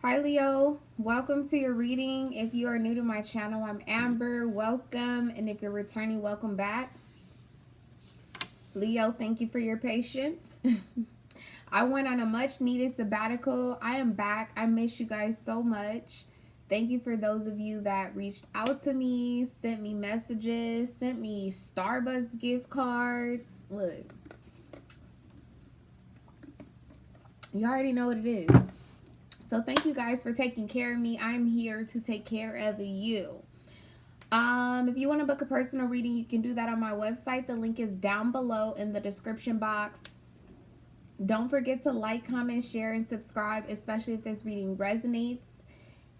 Hi Leo, welcome to your reading. If you are new to my channel, I'm Amber. Welcome, and if you're returning, welcome back. Leo, thank you for your patience. I went on a much needed sabbatical. I am back. I miss you guys so much. Thank you for those of you that reached out to me, sent me messages, sent me Starbucks gift cards. Look, you already know what it is. So thank you guys for taking care of me. I'm here to take care of you. If you want to book a personal reading, you can do that on my website. The link is down below in the description box. Don't forget to like, comment, share, and subscribe, especially if this reading resonates.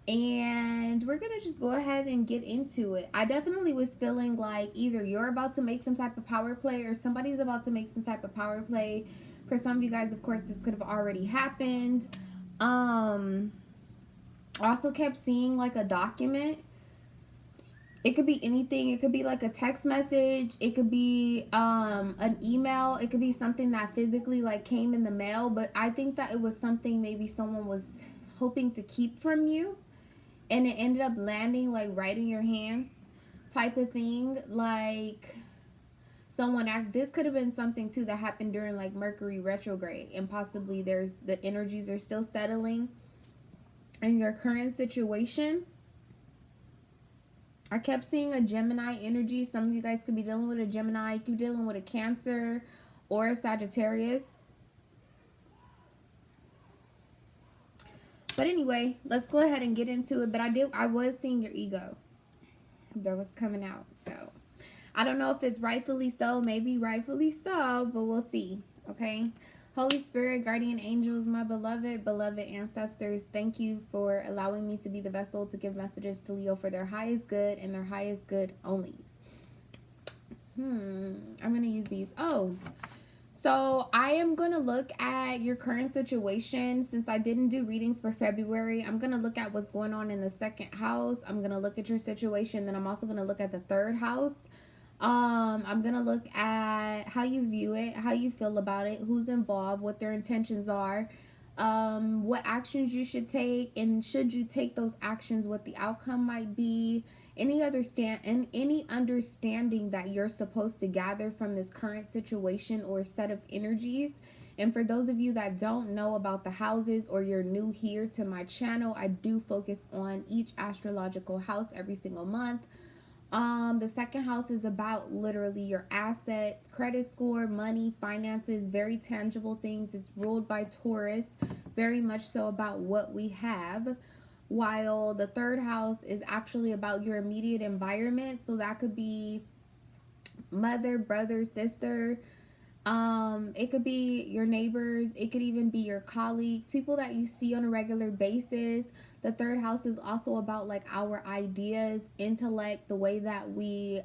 And we're going to just go ahead and get into it. I definitely was feeling like either you're about to make some type of power play or somebody's about to make some type of power play. For some of you guys, of course, this could have already happened. I also kept seeing like a document. It could be anything. It could be like a text message. It could be an email. It could be something that physically like came in the mail. But I think that it was something maybe someone was hoping to keep from you, and it ended up landing like right in your hands, type of thing. Like this could have been something too that happened during like Mercury retrograde, and possibly the energies are still settling in your current situation. I kept seeing a Gemini energy. Some of you guys could be dealing with a Gemini. You could be dealing with a Cancer or a Sagittarius. But anyway, let's go ahead and get into it. But I was seeing your ego. That was coming out. So I don't know if it's rightfully so, maybe rightfully so, but we'll see. Okay. Holy Spirit, guardian angels, my beloved ancestors, thank you for allowing me to be the vessel to give messages to Leo for their highest good and their highest good only. I'm going to use these. So I am going to look at your current situation. Since I didn't do readings for February, I'm going to look at what's going on in the second house. I'm going to look at your situation. Then I'm also going to look at the third house. I'm gonna look at how you view it, how you feel about it, who's involved, what their intentions are, what actions you should take, and should you take those actions, what the outcome might be, any understanding that you're supposed to gather from this current situation or set of energies. And for those of you that don't know about the houses, or you're new here to my channel, I do focus on each astrological house every single month. The second house is about literally your assets, credit score, money, finances, very tangible things. It's ruled by Taurus, very much so about what we have. While the third house is actually about your immediate environment. So that could be mother, brother, sister. It could be your neighbors. It could even be your colleagues, people that you see on a regular basis. The third house is also about like our ideas, intellect, the way that we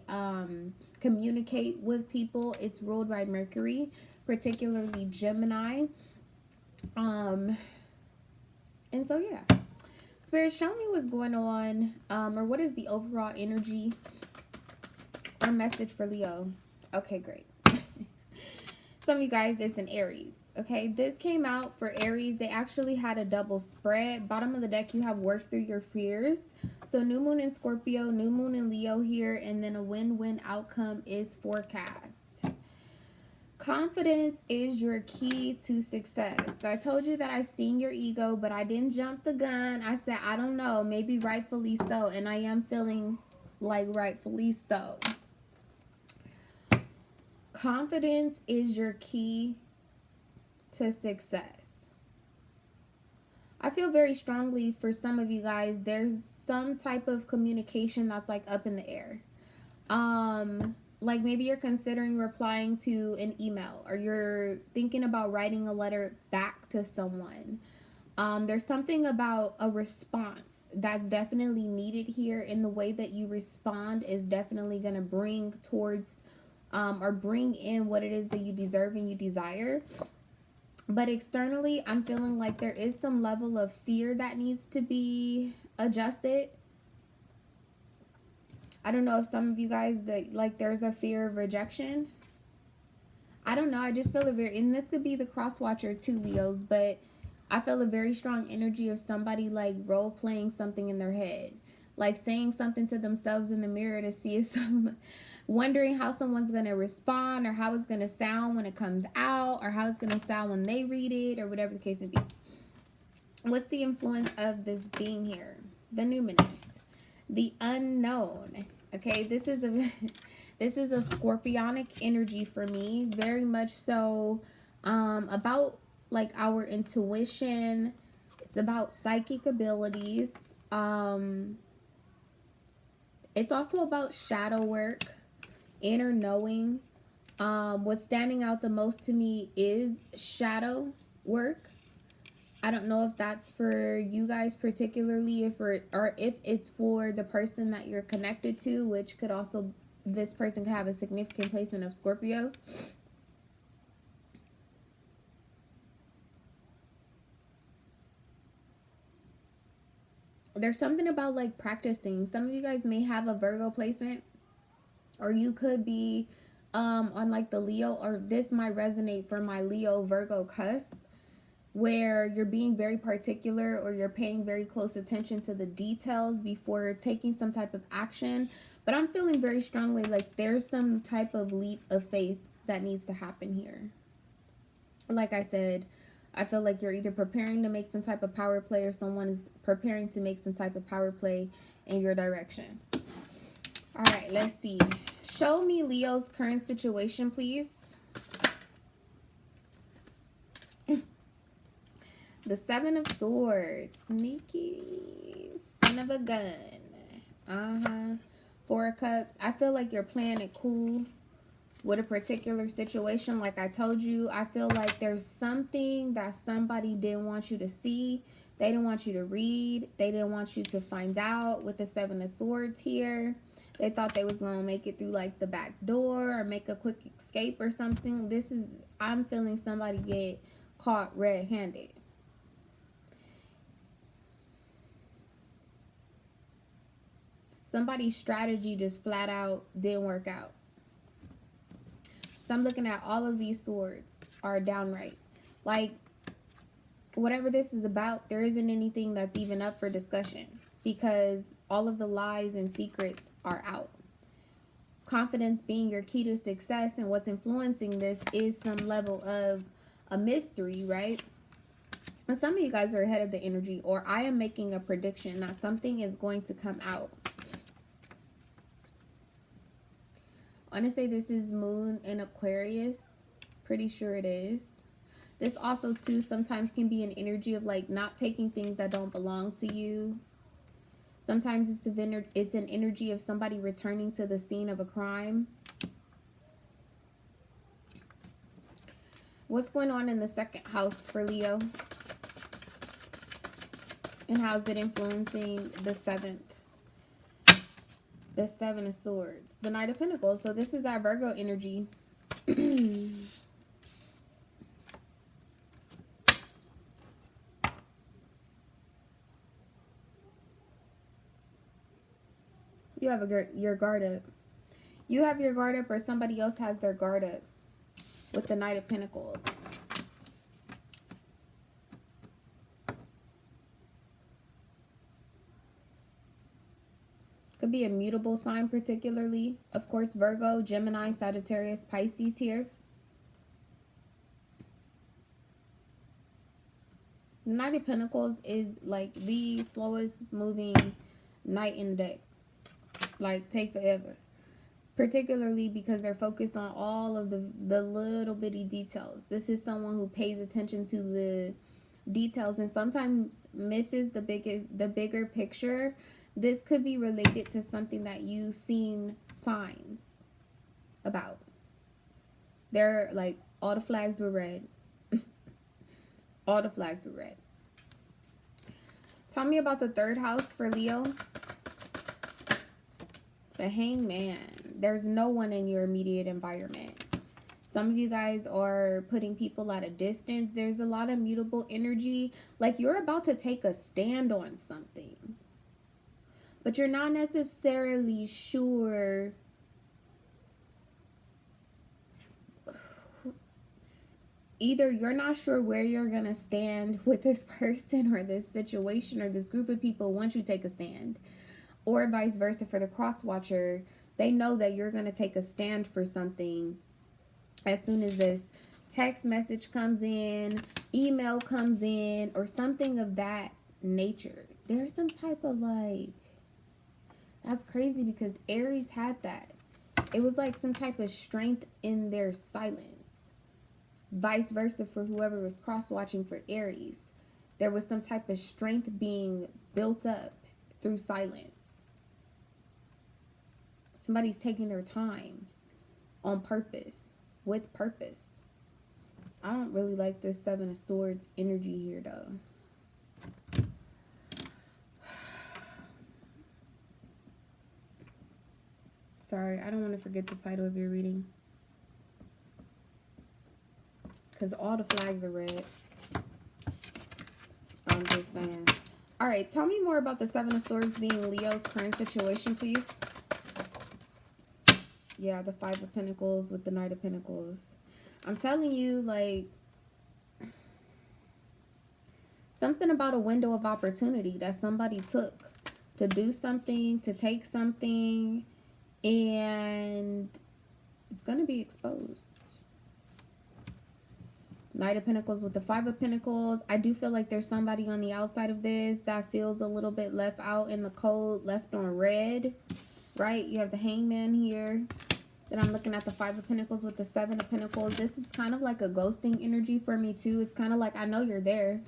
communicate with people. It's ruled by Mercury, particularly Gemini. And so yeah, Spirit, show me what's going on, or what is the overall energy or message for Leo. Okay, great. Some of you guys, it's an Aries. Okay, this came out for Aries. They actually had a double spread. Bottom of the deck, you have worked through your fears. So new moon in Scorpio, new moon in Leo here, and then a win-win outcome is forecast. Confidence is your key to success. So I told you that I seen your ego, but I didn't jump the gun. I said, I don't know, maybe rightfully so. And I am feeling like rightfully so. Confidence is your key to success. I feel very strongly for some of you guys, there's some type of communication that's like up in the air. Like maybe you're considering replying to an email, or you're thinking about writing a letter back to someone. There's something about a response that's definitely needed here, and the way that you respond is definitely going to bring towards or bring in what it is that you deserve and you desire. But externally, I'm feeling like there is some level of fear that needs to be adjusted. I don't know if some of you guys, that like there's a fear of rejection. I don't know. I just feel it very, and this could be the cross watcher too, Leos, but I feel a very strong energy of somebody like role playing something in their head, like saying something to themselves in the mirror to see if some, wondering how someone's going to respond or how it's going to sound when it comes out or how it's going to sound when they read it or whatever the case may be. What's the influence of this being here? The numinous, the unknown. Okay, this is a scorpionic energy for me, very much so, about like our intuition. It's about psychic abilities. It's also about shadow work, inner knowing. What's standing out the most to me is shadow work. I don't know if that's for you guys particularly, or if it's for the person that you're connected to, which could also, this person could have a significant placement of Scorpio. There's something about like practicing. Some of you guys may have a Virgo placement, or you could be on like the Leo, or this might resonate for my Leo Virgo cusp, where you're being very particular or you're paying very close attention to the details before taking some type of action. But I'm feeling very strongly like there's some type of leap of faith that needs to happen here. Like I said, I feel like you're either preparing to make some type of power play or someone is preparing to make some type of power play in your direction. All right, let's see. Show me Leo's current situation, please. The Seven of Swords. Sneaky son of a gun. Four of Cups. I feel like you're playing it cool with a particular situation. Like I told you, I feel like there's something that somebody didn't want you to see. They didn't want you to read. They didn't want you to find out with the Seven of Swords here. They thought they was going to make it through like the back door or make a quick escape or something. I'm feeling somebody get caught red-handed. Somebody's strategy just flat out didn't work out. So I'm looking at all of these swords are downright. Like, whatever this is about, there isn't anything that's even up for discussion because all of the lies and secrets are out. Confidence being your key to success, and what's influencing this is some level of a mystery, right? And some of you guys are ahead of the energy, or I am making a prediction that something is going to come out. I want to say this is Moon in Aquarius. Pretty sure it is. This also, too, sometimes can be an energy of, like, not taking things that don't belong to you. Sometimes it's an energy of somebody returning to the scene of a crime. What's going on in the second house for Leo? And how is it influencing the seventh? The Seven of Swords. The Knight of Pentacles. So this is that Virgo energy. You have your guard up. You have your guard up, or somebody else has their guard up with the Knight of Pentacles. Could be a mutable sign particularly. Of course, Virgo, Gemini, Sagittarius, Pisces here. The Knight of Pentacles is like the slowest moving knight in the deck. Like, take forever. Particularly because they're focused on all of the little bitty details. This is someone who pays attention to the details and sometimes misses the bigger picture. This could be related to something that you've seen signs about. They're like, all the flags were red. All the flags were red. Tell me about the third house for Leo. The Hangman. There's no one in your immediate environment. Some of you guys are putting people at a distance. There's a lot of mutable energy. Like you're about to take a stand on something. But you're not necessarily sure either you're not sure where you're going to stand with this person or this situation or this group of people once you take a stand, or vice versa for the cross watcher. They know that you're going to take a stand for something as soon as this text message comes in, email comes in, or something of that nature. There's some type of like, that's crazy because Aries had that. It was like some type of strength in their silence. Vice versa for whoever was cross-watching for Aries. There was some type of strength being built up through silence. Somebody's taking their time on purpose, with purpose. I don't really like this Seven of Swords energy here, though. Sorry, I don't want to forget the title of your reading, because all the flags are red. I'm just saying. All right, tell me more about the Seven of Swords being Leo's current situation, please. Yeah, the Five of Pentacles with the Knight of Pentacles. I'm telling you, like, something about a window of opportunity that somebody took to do something, to take something, and it's going to be exposed. Knight of Pentacles with the Five of Pentacles. I do feel like there's somebody on the outside of this that feels a little bit left out in the cold, left on red, right? You have the Hangman here. Then I'm looking at the Five of Pentacles with the Seven of Pentacles. This is kind of like a ghosting energy for me too. It's kind of like, I know you're there.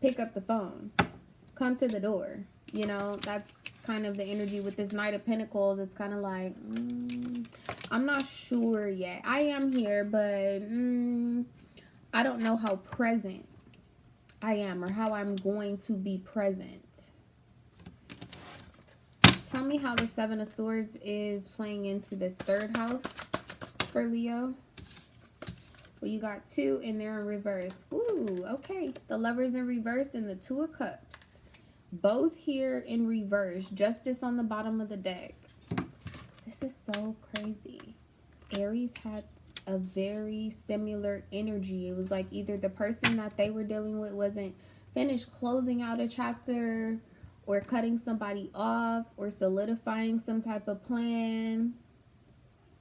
Pick up the phone. Come to the door. You know, that's kind of the energy with this Knight of Pentacles. It's kind of like, I'm not sure yet. I am here, but I don't know how present I am or how I'm going to be present. Tell me how the Seven of Swords is playing into this third house for Leo. Well, you got two and they're in reverse. Ooh, okay. The Lovers in reverse and the Two of Cups. Both here in reverse. Justice on the bottom of the deck. This is so crazy. Aries had a very similar energy. It was like either the person that they were dealing with wasn't finished closing out a chapter, or cutting somebody off, or solidifying some type of plan,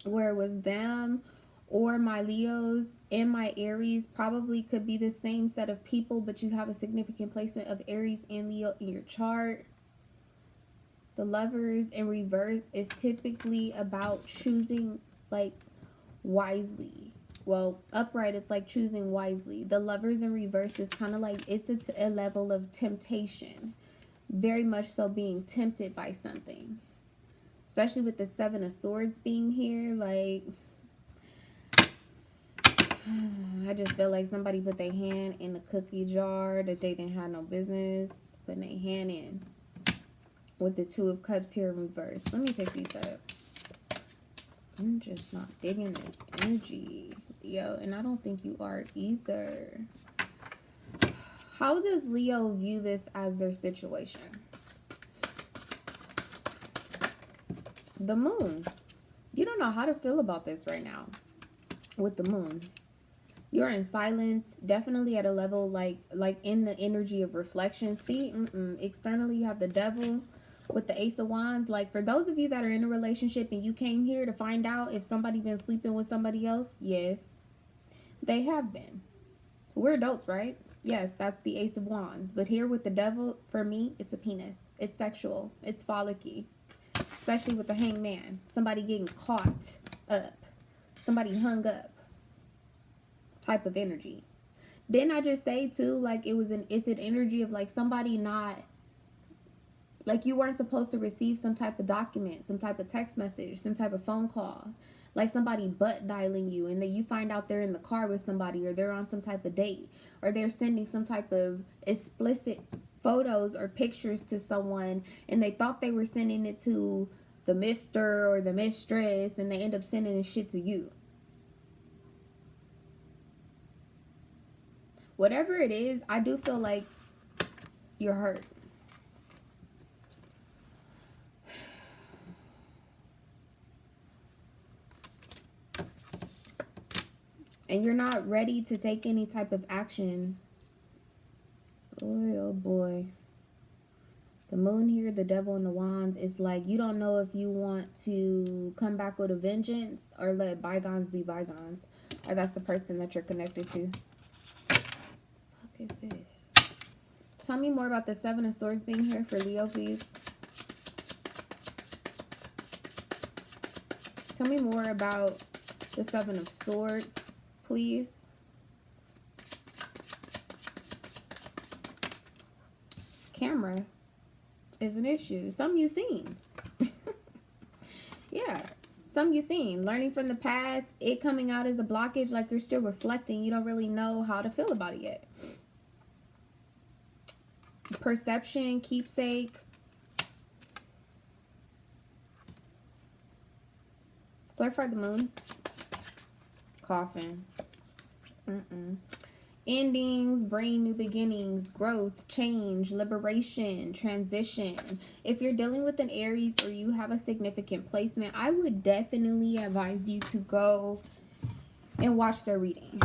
where it was them or my Leos and my Aries. Probably could be the same set of people, but you have a significant placement of Aries and Leo in your chart. The Lovers in reverse is typically about choosing like wisely. Well, upright is like choosing wisely. The Lovers in reverse is kind of like, it's a level of temptation. Very much so, being tempted by something. Especially with the Seven of Swords being here. Like, I just feel like somebody put their hand in the cookie jar that they didn't have no business putting their hand in. With the Two of Cups here in reverse. Let me pick these up. I'm just not digging this energy, Leo. And I don't think you are either. How does Leo view this as their situation? The Moon. You don't know how to feel about this right now with the Moon. You're in silence, definitely at a level like in the energy of reflection. See, externally you have the Devil with the Ace of Wands. Like, for those of you that are in a relationship and you came here to find out if somebody been sleeping with somebody else, yes, they have been. We're adults, right? Yes, that's the Ace of Wands. But here with the Devil, for me, it's a penis. It's sexual. It's frolicky. Especially with the Hangman. Somebody getting caught up. Somebody hung up. Type of energy. Didn't I just say too, like, it's an energy of like somebody not, like you weren't supposed to receive some type of document, some type of text message, some type of phone call. Like somebody butt dialing you, and then you find out they're in the car with somebody, or they're on some type of date, or they're sending some type of explicit photos or pictures to someone, and they thought they were sending it to the mister or the mistress, and they end up sending this shit to you. Whatever it is, I do feel like you're hurt. And you're not ready to take any type of action. Boy, oh boy. The moon here, the devil and the wands, is like you don't know if you want to come back with a vengeance or let bygones be bygones. Or that's the person that you're connected to. What is this? Tell me more about the Seven of Swords being here for Leo, please. Tell me more about the Seven of Swords, please. Camera is an issue. Some you seen. Yeah. Some you seen. Learning from the past. It coming out as a blockage. Like you're still reflecting. You don't really know how to feel about it yet. Perception. Keepsake. Clarify the moon. Coffin. Endings, brain, new beginnings, growth, change, liberation, transition. If you're dealing with an Aries or you have a significant placement, I would definitely advise you to go and watch their reading.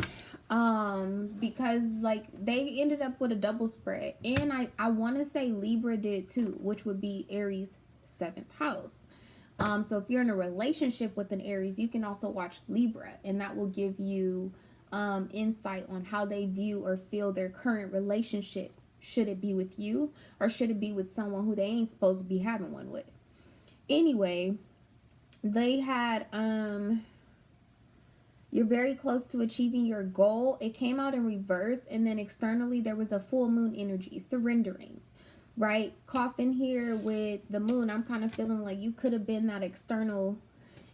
Because like they ended up with a double spread. And I want to say Libra did too, which would be Aries' 7th house. So if you're in a relationship with an Aries, you can also watch Libra, and that will give you insight on how they view or feel their current relationship. Should it be with you, or should it be with someone who they ain't supposed to be having one with? Anyway, they had you're very close to achieving your goal. It came out in reverse, and then externally there was a full moon energy, surrendering. Right? Coffin here with the moon, I'm kind of feeling like you could have been that external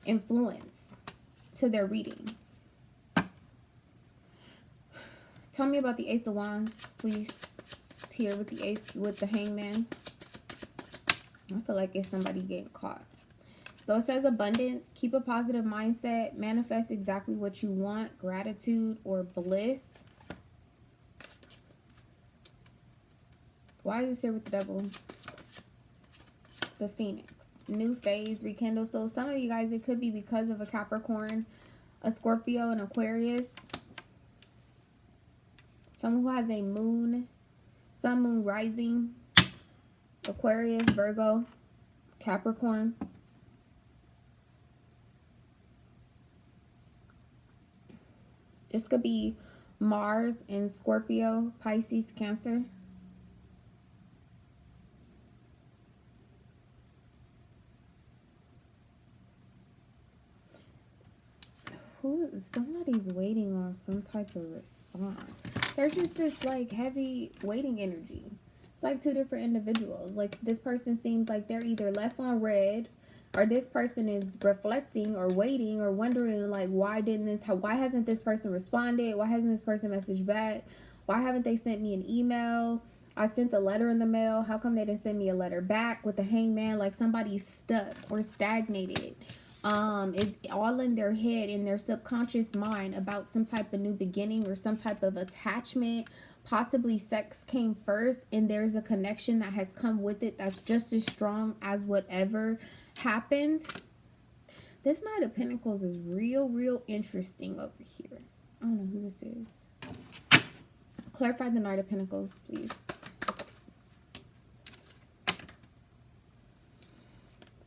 influence to their reading. Tell me about the Ace of Wands, please. Here with the Ace, with the Hangman. I feel like it's somebody getting caught. So it says abundance, keep a positive mindset, manifest exactly what you want, gratitude or bliss. Why is this here with the devil? The Phoenix. New phase, rekindle. So some of you guys, it could be because of a Capricorn, a Scorpio, an Aquarius. Someone who has a moon, sun, moon, rising, Aquarius, Virgo, Capricorn. This could be Mars in Scorpio, Pisces, Cancer. Somebody's waiting on some type of response. There's just this like heavy waiting energy. It's like two different individuals. Like this person seems like they're either left on red, or this person is reflecting or waiting or wondering like why hasn't this person responded? Why hasn't this person messaged back? Why haven't they sent me an email? I sent a letter in the mail. How come they didn't send me a letter back? With the Hangman, like somebody's stuck or stagnated. Is all in their head, in their subconscious mind, about some type of new beginning or some type of attachment. Possibly sex came first, and there's a connection that has come with it that's just as strong as whatever happened. This Knight of Pentacles is real interesting over here. I don't know who this is. Clarify the Knight of Pentacles, please.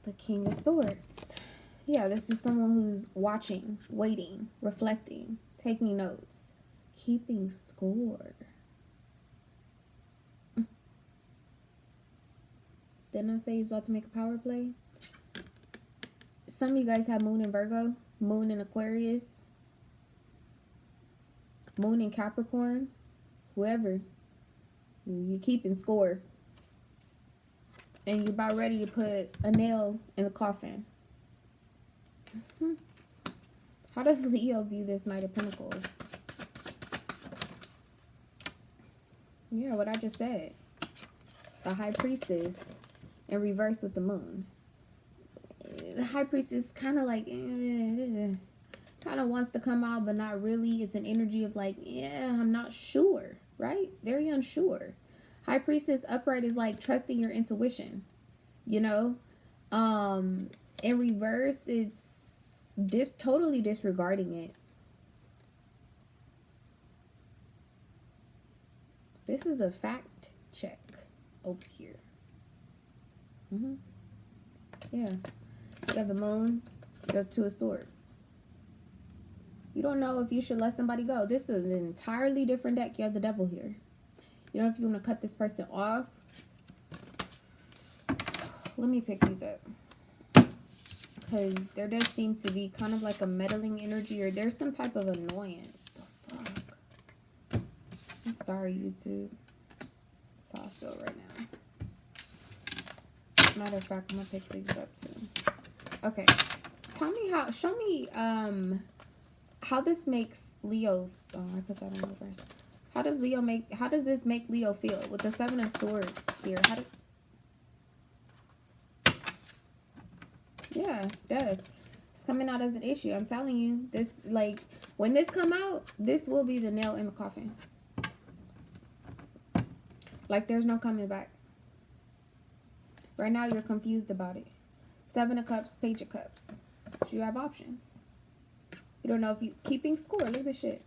The King of Swords. Yeah, this is someone who's watching, waiting, reflecting, taking notes, keeping score. Didn't I say he's about to make a power play? Some of you guys have moon in Virgo, moon in Aquarius, moon in Capricorn, whoever. You're keeping score. And you're about ready to put a nail in the coffin. How does Leo view this Knight of Pentacles? Yeah, what I just said. The High Priestess in reverse with the moon. The High Priestess kind of like, kind of wants to come out, but not really. It's an energy of like, yeah, I'm not sure, right? Very unsure. High Priestess upright is like trusting your intuition, you know? In reverse, it's totally disregarding it. This is a fact check over here. Yeah. You have the moon. You have Two of Swords. You don't know if you should let somebody go. This is an entirely different deck. You have the Devil here. You don't know if you want to cut this person off. Let me pick these up. Because there does seem to be kind of like a meddling energy, or there's some type of annoyance. The fuck? I'm sorry, YouTube. That's how I feel right now. Matter of fact, I'm going to pick these up too. Okay. Tell me how, show me how this makes Leo. Oh, I put that in reverse. How does this make Leo feel with the Seven of Swords here? Yeah, death. It's coming out as an issue. I'm telling you, this, like, when this come out, this will be the nail in the coffin. Like, there's no coming back. Right now, you're confused about it. Seven of Cups, Page of Cups. So you have options. You don't know if you keeping score. Look at this shit.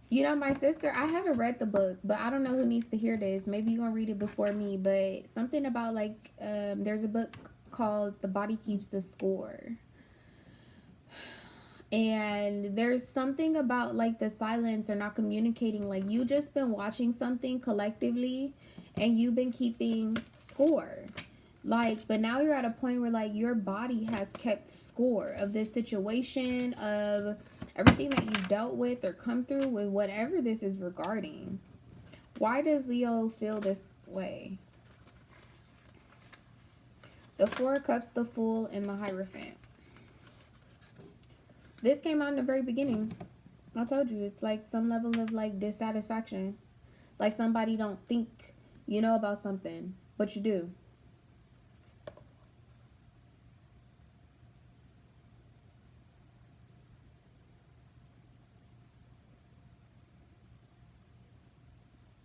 You know, my sister, I haven't read the book, but I don't know who needs to hear this. Maybe you're going to read it before me, but something about, like, there's a book called The Body Keeps the Score. And there's something about, like, the silence or not communicating. Like, you just been watching something collectively and you've been keeping score. Like, but now you're at a point where, like, your body has kept score of this situation, of everything that you've dealt with or come through with whatever this is regarding. Why does Leo feel this way? The Four of Cups, the Fool, and the Hierophant. This came out in the very beginning. I told you, it's like some level of, like, dissatisfaction. Like somebody don't think you know about something, but you do.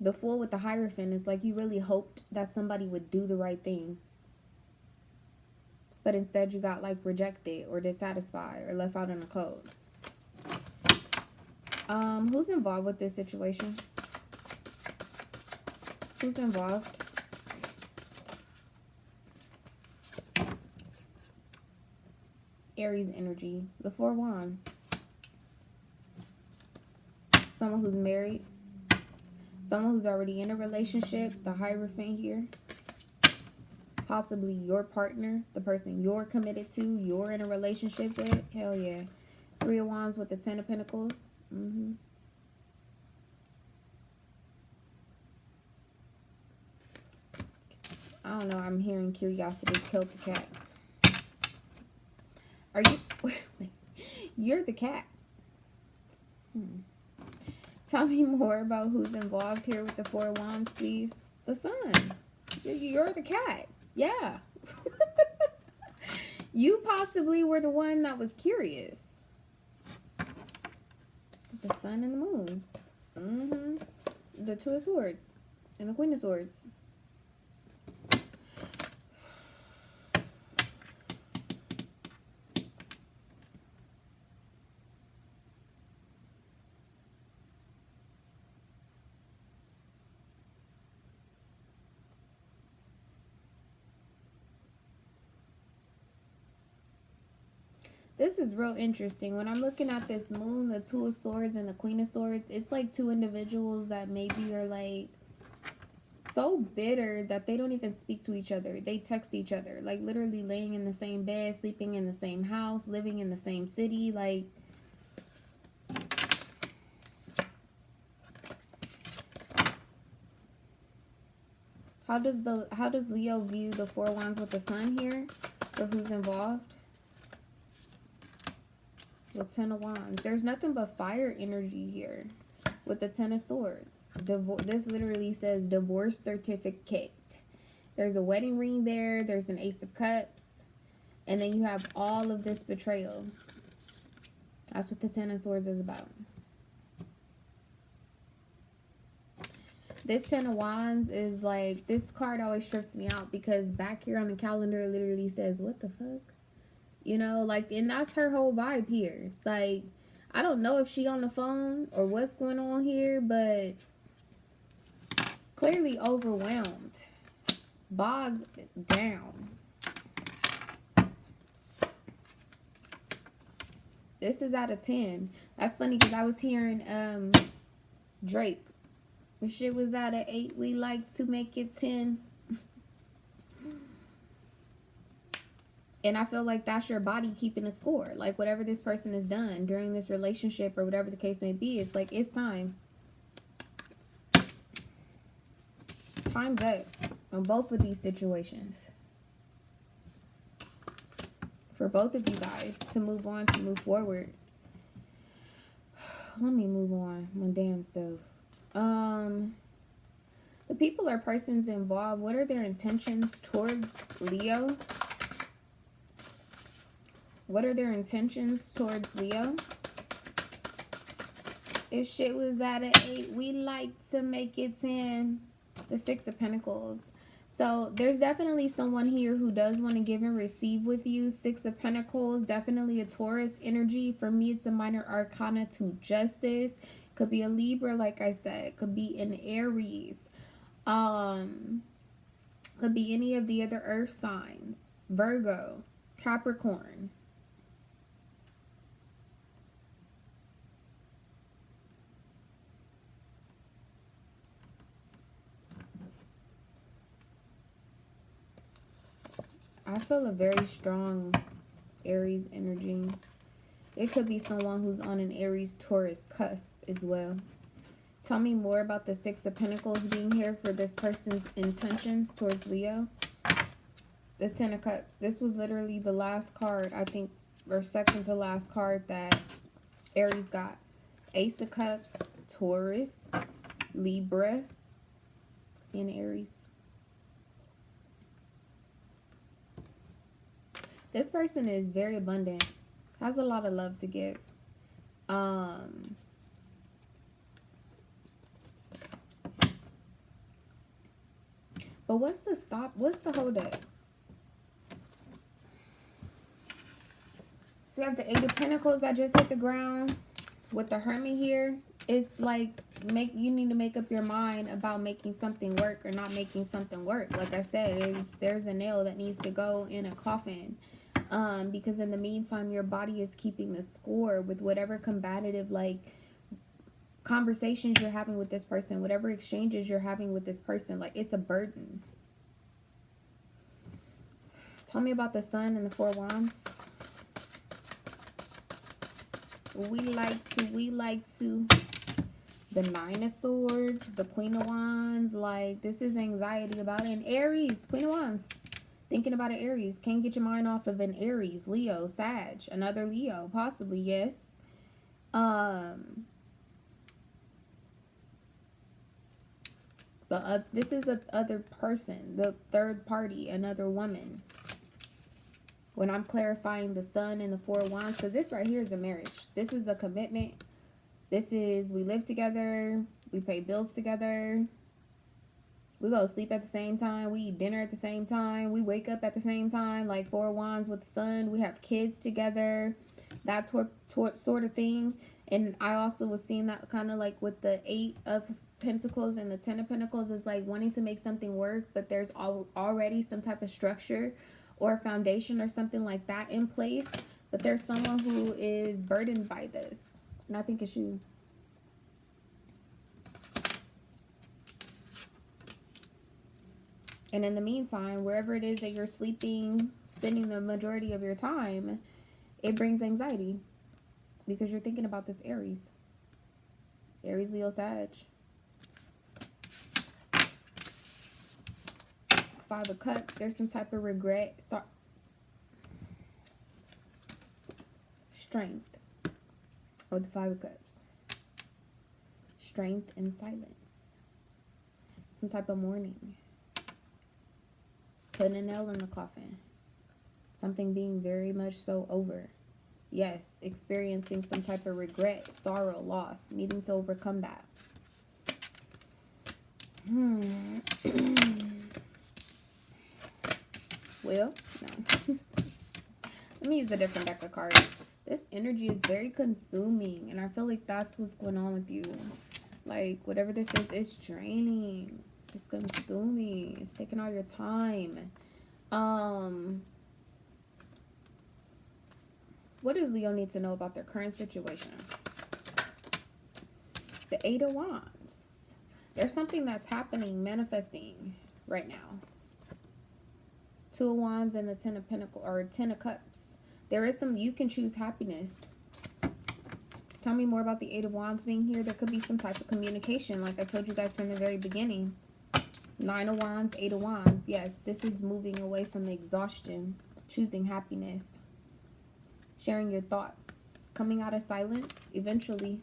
The Fool with the Hierophant is like you really hoped that somebody would do the right thing. But instead you got, like, rejected or dissatisfied or left out in the cold. Who's involved with this situation? Who's involved? Aries energy. The Four Wands. Someone who's married. Someone who's already in a relationship. The Hierophant here. Possibly your partner. The person you're committed to. You're in a relationship with. Hell yeah. Three of Wands with the Ten of Pentacles. I don't know. I'm hearing curiosity killed the cat. Are you... Wait, you're the cat. Tell me more about who's involved here with the Four of Wands, please. The Sun. You're the cat. Yeah. You possibly were the one that was curious. The Sun and the Moon. The Two of Swords. And the Queen of Swords. This is real interesting. When I'm looking at this moon, the Two of Swords and the Queen of Swords, it's like two individuals that maybe are, like, so bitter that they don't even speak to each other. They text each other. Like, literally laying in the same bed, sleeping in the same house, living in the same city. Like, how does Leo view the Four Wands with the Sun here? For who's involved? The Ten of Wands. There's nothing but fire energy here with the Ten of Swords. This literally says divorce certificate. There's a wedding ring there. There's an Ace of Cups. And then you have all of this betrayal. That's what the Ten of Swords is about. This Ten of Wands is like, this card always trips me out because back here on the calendar it literally says, what the fuck? You know, like, and that's her whole vibe here. Like, I don't know if she on the phone or what's going on here, but clearly overwhelmed, bogged down. This is out of 10. That's funny because I was hearing Drake. If shit was out of 8, we like to make it 10. And I feel like that's your body keeping a score. Like, whatever this person has done during this relationship or whatever the case may be, it's like, it's time. Time's up on both of these situations. For both of you guys to move on, to move forward. Let me move on my damn self. The people or persons involved, what are their intentions towards Leo? What are their intentions towards Leo? If shit was at an 8, we like to make it 10. The 6 of Pentacles. So there's definitely someone here who does want to give and receive with you. 6 of Pentacles, definitely a Taurus energy. For me, it's a minor arcana to Justice. Could be a Libra, like I said. Could be an Aries. Could be any of the other earth signs. Virgo, Capricorn. I feel a very strong Aries energy. It could be someone who's on an Aries-Taurus cusp as well. Tell me more about the 6 of Pentacles being here for this person's intentions towards Leo. The 10 of Cups. This was literally the last card, I think, or second to last card that Aries got. Ace of Cups, Taurus, Libra, and Aries. This person is very abundant. Has a lot of love to give. But what's the stop? What's the hold up? So you have the 8 of Pentacles that just hit the ground with the Hermit here. It's like you need to make up your mind about making something work or not making something work. Like I said, there's a nail that needs to go in a coffin. Because in the meantime, your body is keeping the score with whatever combative, like, conversations you're having with this person, whatever exchanges you're having with this person. Like, it's a burden. Tell me about the Sun and the 4 Wands. We like to. The 9 of Swords, the Queen of Wands. Like, this is anxiety about it. And Aries, Queen of Wands. Thinking about an Aries. Can't get your mind off of an Aries, Leo, Sag, another Leo, possibly, yes. But this is the other person, the third party, another woman. When I'm clarifying the Sun and the 4 Wands, because this right here is a marriage. This is a commitment. This is, we live together, we pay bills together. We go to sleep at the same time. We eat dinner at the same time. We wake up at the same time. Like 4 Wands with the Sun. We have kids together. That sort of thing. And I also was seeing that kind of like with the 8 of Pentacles and the 10 of Pentacles is like wanting to make something work. But there's already some type of structure or foundation or something like that in place. But there's someone who is burdened by this. And I think it's you. And in the meantime, wherever it is that you're sleeping, spending the majority of your time, it brings anxiety. Because you're thinking about this Aries. Aries, Leo, Sag. 5 of Cups. There's some type of regret. Strength. Or the 5 of Cups. Strength and silence. Some type of mourning. Putting a nail in the coffin. Something being very much so over. Yes, experiencing some type of regret, sorrow, loss. Needing to overcome that. Well, no. Let me use a different deck of cards. This energy is very consuming, and I feel like that's what's going on with you. Like, whatever this is, it's draining. It's consuming. It's taking all your time. What does Leo need to know about their current situation? The Eight of Wands. There's something that's happening, manifesting right now. Two of Wands and the Ten of Pentacles, or Ten of Cups. There is some, you can choose happiness. Tell me more about the Eight of Wands being here. There could be some type of communication, like I told you guys from the very beginning. Nine of Wands, Eight of Wands. Yes, this is moving away from the exhaustion. Choosing happiness. Sharing your thoughts. Coming out of silence, eventually.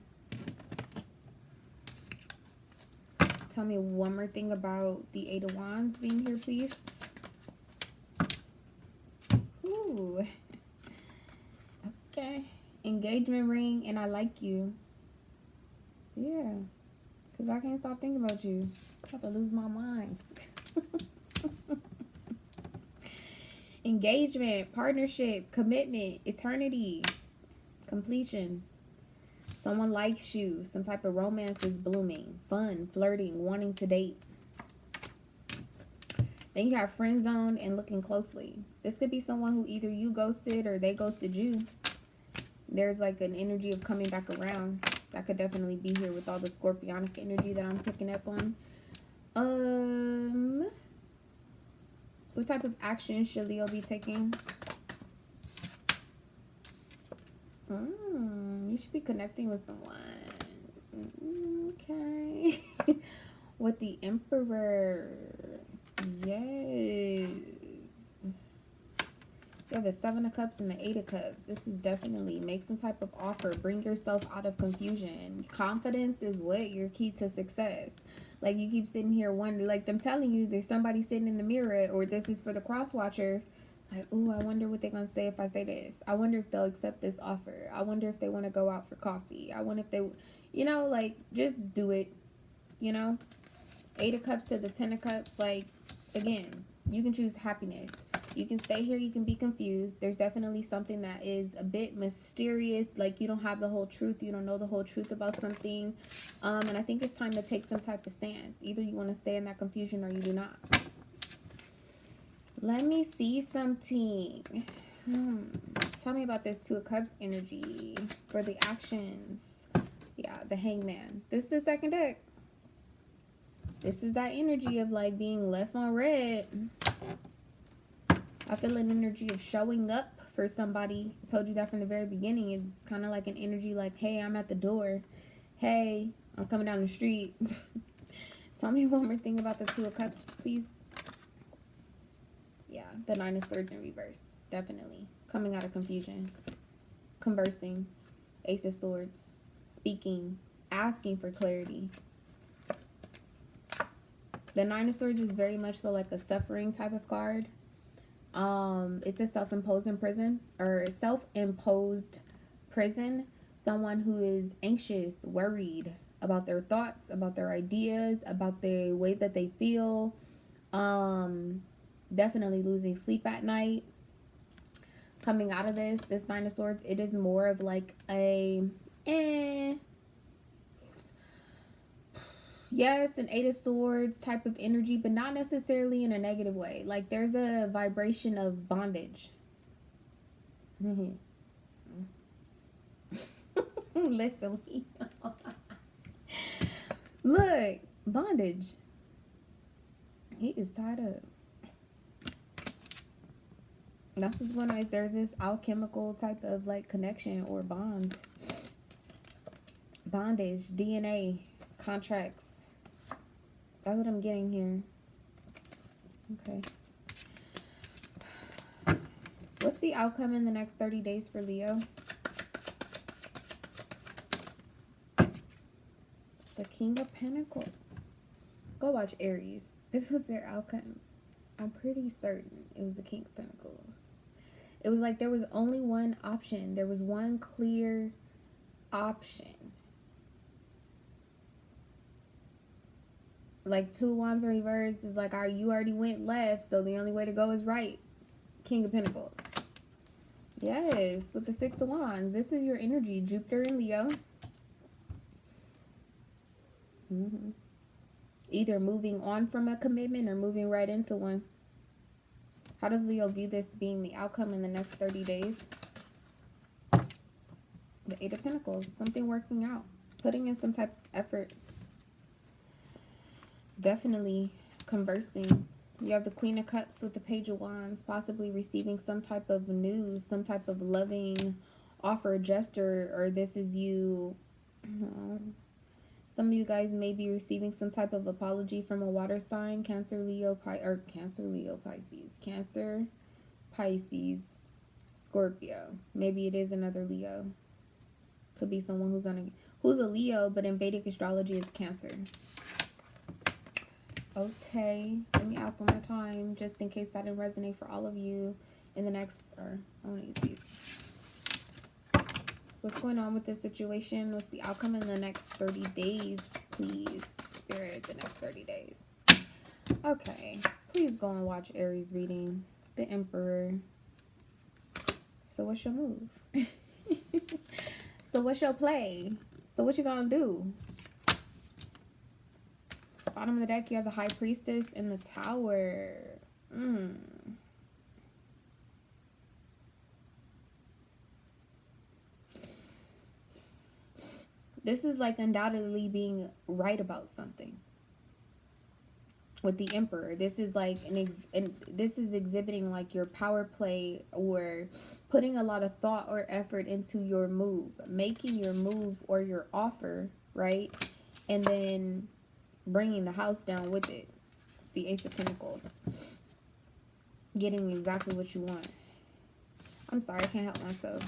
Tell me one more thing about the Eight of Wands being here, please. Ooh. Okay. Engagement ring, and I like you. Yeah. Because I can't stop thinking about you. I'm about to lose my mind. Engagement, partnership, commitment, eternity, completion. Someone likes you. Some type of romance is blooming. Fun, flirting, wanting to date. Then you have friend zone and looking closely. This could be someone who either you ghosted or they ghosted you. There's like an energy of coming back around. That could definitely be here with all the scorpionic energy that I'm picking up on. What type of action should Leo be taking? You should be connecting with someone. Okay. With the Emperor. Yes. You have the Seven of Cups and the Eight of Cups. This is definitely make some type of offer. Bring yourself out of confusion. Confidence is what? Your key to success. Like you keep sitting here wondering, like I'm telling you, there's somebody sitting in the mirror, or this is for the cross watcher. Like, ooh, I wonder what they're going to say if I say this. I wonder if they'll accept this offer. I wonder if they want to go out for coffee. I wonder if they, you know, like, just do it, you know. Eight of Cups to the Ten of Cups. Like, again, you can choose happiness. You can stay here. You can be confused. There's definitely something that is a bit mysterious. Like, you don't have the whole truth. You don't know the whole truth about something. And I think it's time to take some type of stance. Either you want to stay in that confusion or you do not. Let me see something. Tell me about this Two of Cups energy for the actions. Yeah, the Hangman. This is the second deck. This is that energy of like being left on red. I feel an energy of showing up for somebody. I told you that from the very beginning. It's kind of like an energy like, hey, I'm at the door. Hey, I'm coming down the street. Tell me one more thing about the Two of Cups, please. Yeah, the Nine of Swords in reverse. Definitely. Coming out of confusion. Conversing. Ace of Swords. Speaking. Asking for clarity. The Nine of Swords is very much so like a suffering type of card. It's a self-imposed prison. Or self-imposed prison. Someone who is anxious, worried about their thoughts, about their ideas, about the way that they feel. Definitely losing sleep at night. Coming out of this Nine of Swords, it is more of like a yes, an Eight of Swords type of energy, but not necessarily in a negative way. Like there's a vibration of bondage. Listen, look, bondage. He is tied up. That's just when there's this alchemical type of like connection or bond. Bondage, DNA, contracts. That's what I'm getting here. Okay. What's the outcome in the next 30 days for Leo? The King of Pentacles. Go watch Aries. This was their outcome. I'm pretty certain it was the King of Pentacles. It was like there was only one option. There was one clear option. Like Two of Wands in reverse is like, you already went left, so the only way to go is right. King of Pentacles. Yes, with the Six of Wands. This is your energy, Jupiter and Leo. Either moving on from a commitment or moving right into one. How does Leo view this being the outcome in the next 30 days? The Eight of Pentacles. Something working out. Putting in some type of effort. Definitely conversing. You have the Queen of Cups with the Page of Wands. Possibly receiving some type of news. Some type of loving offer, gesture. Or this is you... Some of you guys may be receiving some type of apology from a water sign. Cancer, Leo, Pisces. Cancer, Pisces, Scorpio. Maybe it is another Leo. Could be someone who's a Leo, but in Vedic astrology is Cancer. Okay. Let me ask one more time, just in case that didn't resonate for all of you in the next, or I want to use these. What's going on with this situation? What's the outcome in the next 30 days, please? Spirit, the next 30 days. Okay. Please go and watch Aries reading. The Emperor. So what's your move? So what's your play? So what you gonna do? Bottom of the deck, you have the High Priestess and the Tower. This is like undoubtedly being right about something. With the Emperor, this is like this is exhibiting like your power play, or putting a lot of thought or effort into your move, making your move or your offer, right? And then bringing the house down with it. The Ace of Pentacles. Getting exactly what you want. I'm sorry, I can't help myself.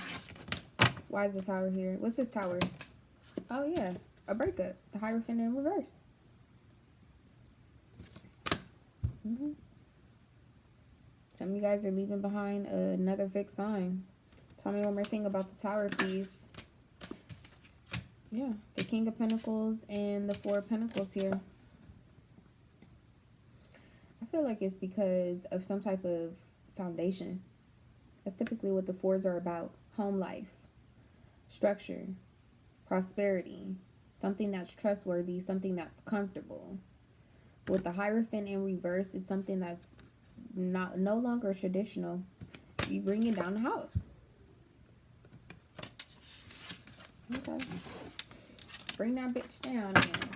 Why is the Tower here? What's this Tower? Oh, yeah. A breakup. The Hierophant in reverse. Some of you guys are leaving behind another fixed sign. Tell me one more thing about the Tower, please. Yeah. The King of Pentacles and the Four of Pentacles here. I feel like it's because of some type of foundation. That's typically what the fours are about. Home life. Structure. Prosperity, something that's trustworthy, something that's comfortable. With the Hierophant in reverse, it's something that's no longer traditional. You bring it down the house. Okay. Bring that bitch down again.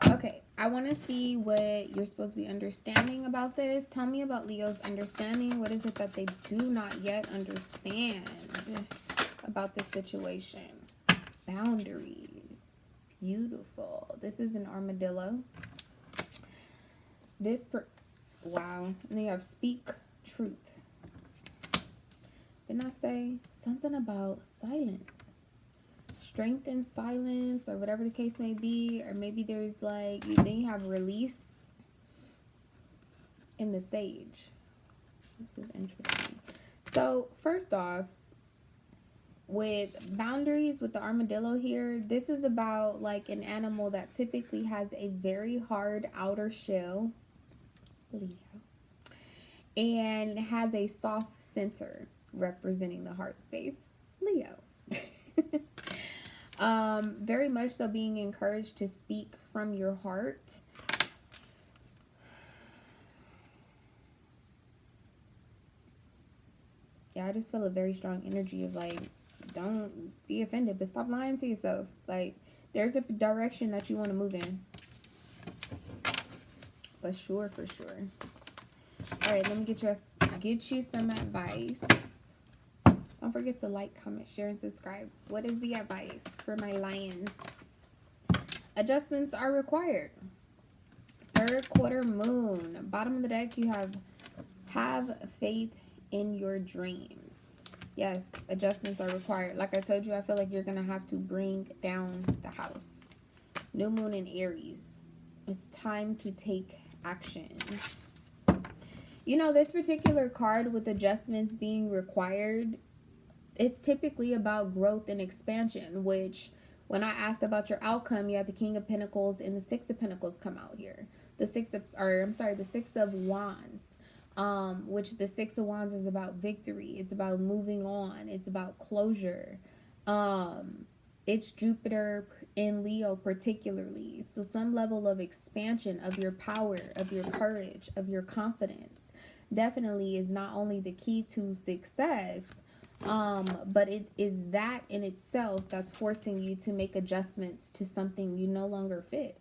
Okay, I want to see what you're supposed to be understanding about this. Tell me about Leo's understanding. What is it that they do not yet understand about this situation? Boundaries. Beautiful. This is an armadillo. Wow. And they have speak truth. Didn't I say something about silence? Strength in silence, or whatever the case may be. Or maybe there's like, then you have release in the Sage. This is interesting. So first off, with boundaries, with the armadillo here, this is about like an animal that typically has a very hard outer shell, Leo, and has a soft center representing the heart space, Leo. Very much so being encouraged to speak from your heart. Yeah, I just feel a very strong energy of like, don't be offended, but stop lying to yourself. Like, there's a direction that you want to move in. For sure, for sure. All right, let me get you some advice. Don't forget to like, comment, share, and subscribe. What is the advice for my lions? Adjustments are required. Third quarter moon. Bottom of the deck, you have faith in your dreams. Yes, adjustments are required. Like I told you, I feel like you're going to have to bring down the house. New moon in Aries. It's time to take action. You know, this particular card with adjustments being required, it's typically about growth and expansion, which when I asked about your outcome, you have the King of Pentacles and the Six of Pentacles come out here. The Six of Wands. which the Six of Wands is about victory. It's about moving on. It's about closure. It's Jupiter in Leo particularly. So some level of expansion of your power, of your courage, of your confidence definitely is not only the key to success, but it is that in itself that's forcing you to make adjustments to something you no longer fit.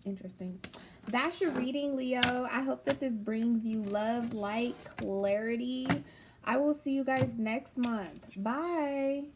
Interesting. That's your reading, Leo. I hope that this brings you love, light, clarity. I will see you guys next month. Bye.